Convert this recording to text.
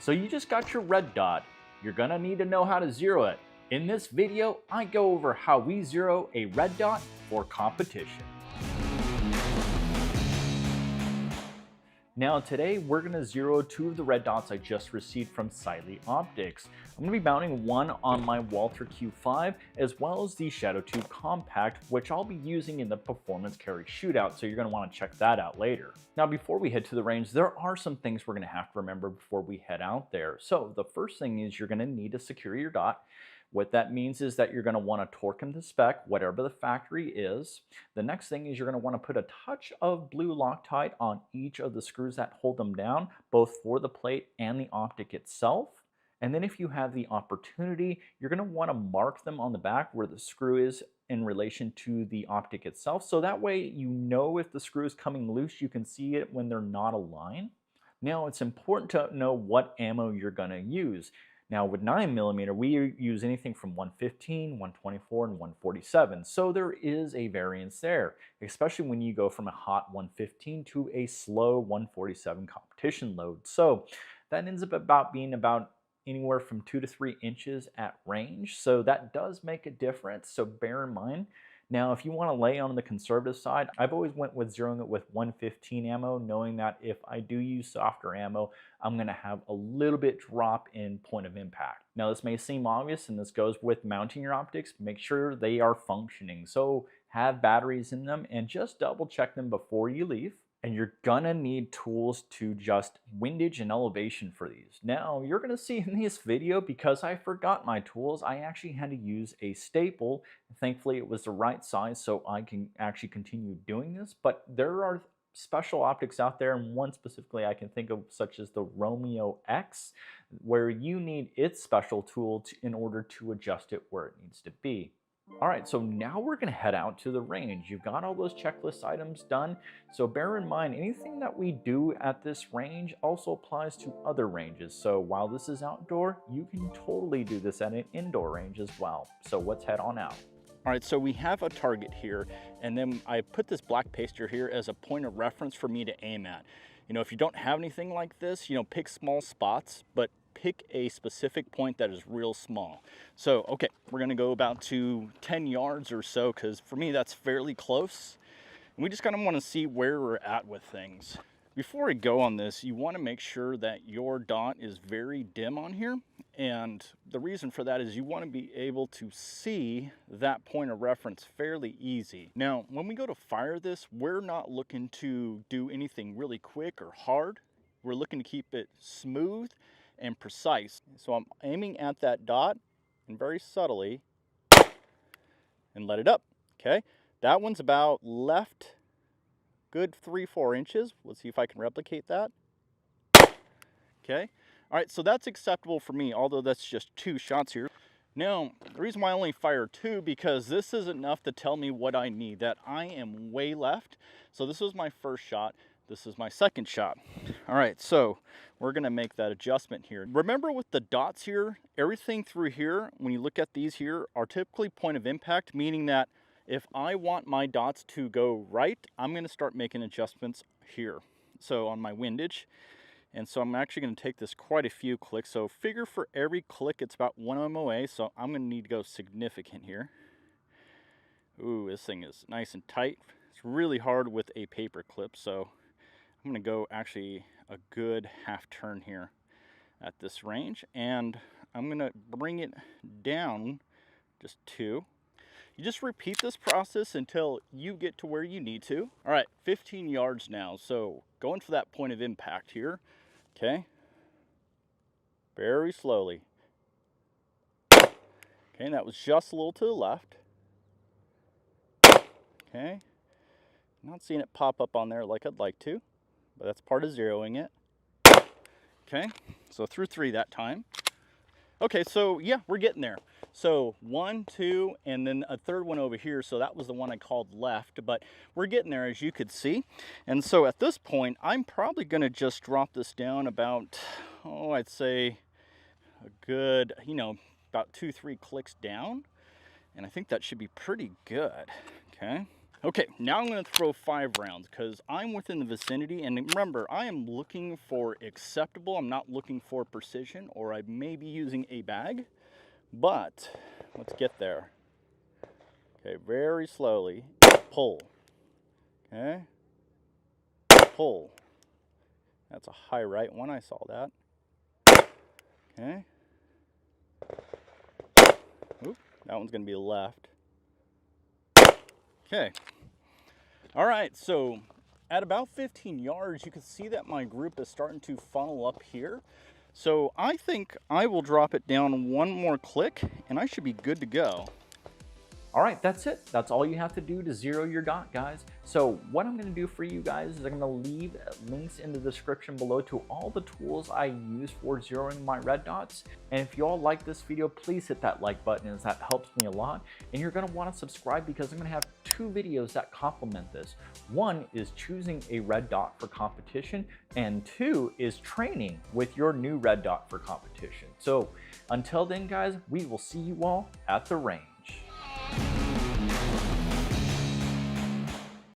So you just got your red dot. You're gonna need to know how to zero it. In this video, I go over how we zero a red dot for competition. Now today we're going to zero two of the red dots I just received from Cyelee Optics. I'm going to be mounting one on my Walther Q5 as well as the Shadow 2 Compact, which I'll be using in the performance carry shootout, so you're going to want to check that out later. Now before we head to the range, there are some things we're going to have to remember before we head out there. So the first thing is you're going to need to secure your dot. What that means is that you're going to want to torque them to spec, whatever the factory is. The next thing is you're going to want to put a touch of blue Loctite on each of the screws that hold them down, both for the plate and the optic itself. And then if you have the opportunity, you're going to want to mark them on the back where the screw is in relation to the optic itself. So that way you know if the screw is coming loose, you can see it when they're not aligned. Now it's important to know what ammo you're going to use. Now with 9mm, we use anything from 115, 124, and 147. So there is a variance there, especially when you go from a hot 115 to a slow 147 competition load. So that ends up being about anywhere from 2 to 3 inches at range. So that does make a difference. So bear in mind. Now, if you want to lay on the conservative side, I've always went with zeroing it with 115 ammo, knowing that if I do use softer ammo, I'm going to have a little bit drop in point of impact. Now, this may seem obvious, and this goes with mounting your optics. Make sure they are functioning. So have batteries in them and just double check them before you leave. And you're gonna need tools to adjust windage and elevation for these. Now, you're gonna see in this video, because I forgot my tools, I actually had to use a staple. Thankfully, it was the right size, so I can actually continue doing this. But there are special optics out there, and one specifically I can think of, such as the Romeo X, where you need its special tool in order to adjust it where it needs to be. All right, so now we're going to head out to the range. You've got all those checklist items done. So bear in mind, anything that we do at this range also applies to other ranges. So while this is outdoor, you can totally do this at an indoor range as well. So let's head on out. All right, so we have a target here, and then I put this black paster here as a point of reference for me to aim at. You know, if you don't have anything like this, pick small spots, but pick a specific point that is real small. So, okay, we're gonna go about to 10 yards or so, because for me that's fairly close. And we just kind of want to see where we're at with things. Before we go on this, you want to make sure that your dot is very dim on here. And the reason for that is you want to be able to see that point of reference fairly easy. Now, when we go to fire this, we're not looking to do anything really quick or hard. We're looking to keep it smooth and precise. So I'm aiming at that dot and very subtly and let it up. Okay, that one's about left good 3-4 inches. Let's see if I can replicate that. Okay, all right, so that's acceptable for me, although that's just 2 shots here. Now, the reason why I only fire 2, because this is enough to tell me what I need, that I am way left. So this was my first shot. This is my second shot. All right, so we're gonna make that adjustment here. Remember with the dots here, everything through here, when you look at these here, are typically point of impact, meaning that if I want my dots to go right, I'm gonna start making adjustments here. So on my windage. And so I'm actually gonna take this quite a few clicks. So figure for every click, it's about 1 MOA. So I'm gonna need to go significant here. Ooh, this thing is nice and tight. It's really hard with a paper clip. So I'm gonna go actually a good half turn here at this range, and I'm gonna bring it down just 2. You just repeat this process until you get to where you need to. All right, 15 yards now. So going for that point of impact here, okay? Very slowly. Okay, and that was just a little to the left. Okay, not seeing it pop up on there like I'd like to, but that's part of zeroing it. Okay, so through 3 that time. Okay, so yeah, we're getting there. So 1, 2, and then a third one over here. So that was the one I called left, but we're getting there, as you could see. And so at this point, I'm probably gonna just drop this down about, I'd say a good, about 2-3 clicks down. And I think that should be pretty good, okay? Okay, now I'm going to throw 5 rounds because I'm within the vicinity. And remember, I am looking for acceptable. I'm not looking for precision, or I may be using a bag. But let's get there. Okay, very slowly. Pull. Okay. Pull. That's a high right one. I saw that. Okay. Oop, that one's going to be left. Okay. All right, so at about 15 yards, you can see that my group is starting to funnel up here. So I think I will drop it down one more click and I should be good to go. All right, that's it. That's all you have to do to zero your dot, guys. So what I'm going to do for you guys is I'm going to leave links in the description below to all the tools I use for zeroing my red dots. And if you all like this video, please hit that like button, as that helps me a lot. And you're going to want to subscribe because I'm going to have 2 videos that complement this. One is choosing a red dot for competition, and 2 is training with your new red dot for competition. So until then, guys, we will see you all at the range.